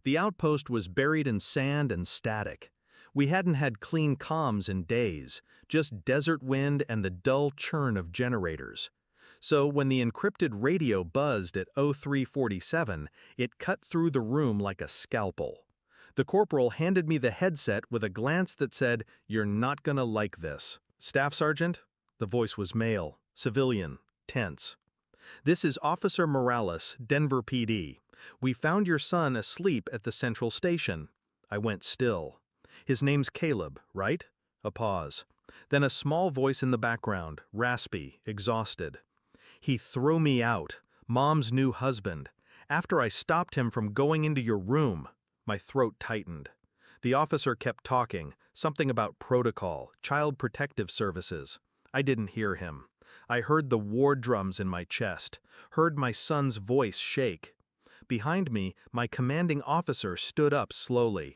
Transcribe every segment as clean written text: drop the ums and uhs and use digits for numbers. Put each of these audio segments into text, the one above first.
The outpost was buried in sand and static. We hadn't had clean comms in days, just desert wind and the dull churn of generators. So when the encrypted radio buzzed at 0347, it cut through the room like a scalpel. The corporal handed me the headset with a glance that said, "You're not gonna like this." "Staff Sergeant?" The voice was male, civilian, tense. "This is Officer Morales, Denver PD. We found your son asleep at the central station." I went still. "His name's Caleb, right?" A pause. Then a small voice in the background, raspy, exhausted. "He threw me out, Mom's new husband, after I stopped him from going into your room." My throat tightened. The officer kept talking, something about protocol, child protective services. I didn't hear him. I heard the war drums in my chest, heard my son's voice shake. Behind me, my commanding officer stood up slowly.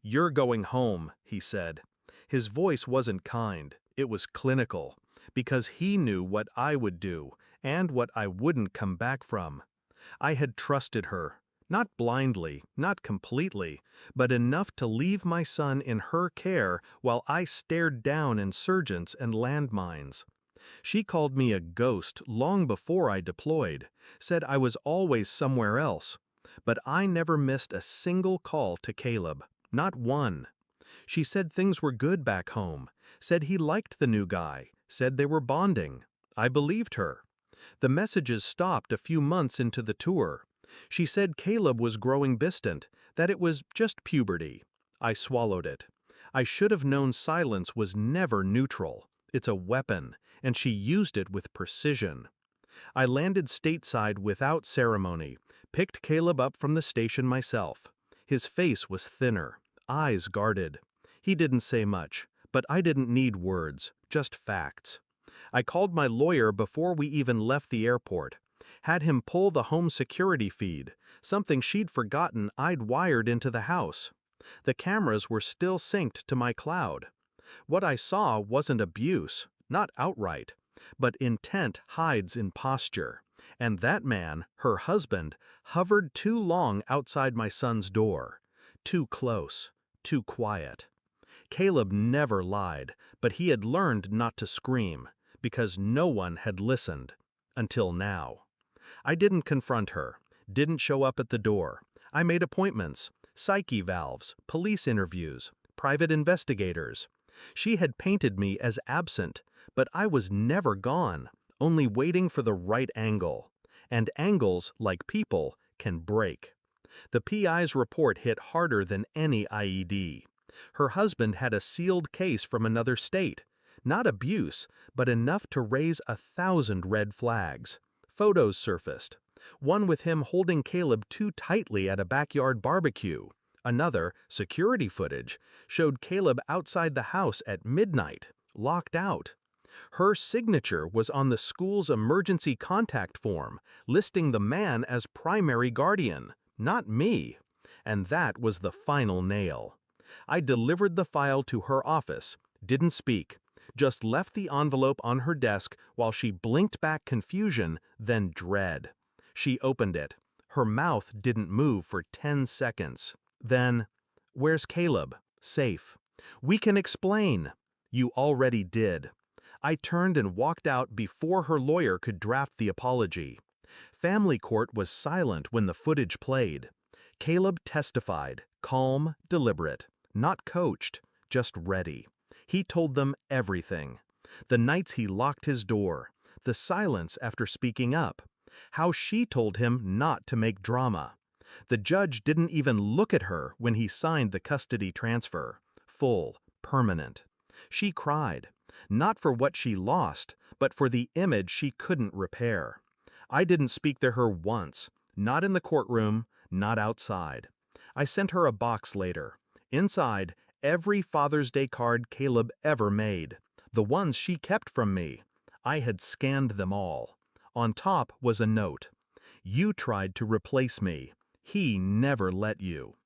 "You're going home," he said. His voice wasn't kind, it was clinical, because he knew what I would do, and what I wouldn't come back from. I had trusted her, not blindly, not completely, but enough to leave my son in her care while I stared down insurgents and landmines. She called me a ghost long before I deployed, said I was always somewhere else, but I never missed a single call to Caleb, not one. She said things were good back home, said he liked the new guy, said they were bonding. I believed her. The messages stopped a few months into the tour. She said Caleb was growing distant, that it was just puberty. I swallowed it. I should have known silence was never neutral. It's a weapon, and she used it with precision. I landed stateside without ceremony, picked Caleb up from the station myself. His face was thinner, eyes guarded. He didn't say much, but I didn't need words, just facts. I called my lawyer before we even left the airport. Had him pull the home security feed, something she'd forgotten I'd wired into the house. The cameras were still synced to my cloud. What I saw wasn't abuse, not outright, but intent hides in posture. And that man, her husband, hovered too long outside my son's door. Too close, too quiet. Caleb never lied, but he had learned not to scream, because no one had listened. Until now. I didn't confront her, didn't show up at the door. I made appointments, psyche valves, police interviews, private investigators. She had painted me as absent, but I was never gone, only waiting for the right angle. And angles, like people, can break. The PI's report hit harder than any IED. Her husband had a sealed case from another state. Not abuse, but enough to raise 1,000 red flags. Photos surfaced. One with him holding Caleb too tightly at a backyard barbecue. Another, security footage, showed Caleb outside the house at midnight, locked out. Her signature was on the school's emergency contact form, listing the man as primary guardian, not me. And that was the final nail. I delivered the file to her office, didn't speak, just left the envelope on her desk while she blinked back confusion, then dread. She opened it. Her mouth didn't move for 10 seconds. Then, "Where's Caleb?" "Safe." "We can explain." "You already did." I turned and walked out before her lawyer could draft the apology. Family court was silent when the footage played. Caleb testified, calm, deliberate, not coached, just ready. He told them everything. The nights he locked his door, the silence after speaking up, how she told him not to make drama. The judge didn't even look at her when he signed the custody transfer. Full, permanent. She cried, not for what she lost, but for the image she couldn't repair. I didn't speak to her once, not in the courtroom, not outside. I sent her a box later. Inside, every Father's Day card Caleb ever made, the ones she kept from me. I had scanned them all. On top was a note. "You tried to replace me. He never let you."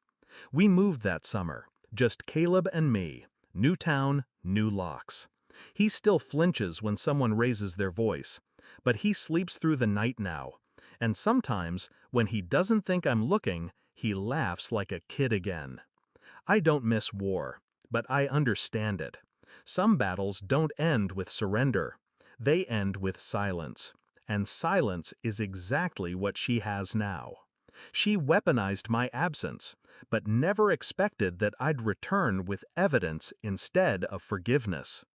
We moved that summer, just Caleb and me. New town, new locks. He still flinches when someone raises their voice, but he sleeps through the night now. And sometimes, when he doesn't think I'm looking, He laughs like a kid again. I don't miss war, but I understand it. Some battles don't end with surrender. They end with silence. And silence is exactly what she has now. She weaponized my absence, but never expected that I'd return with evidence instead of forgiveness.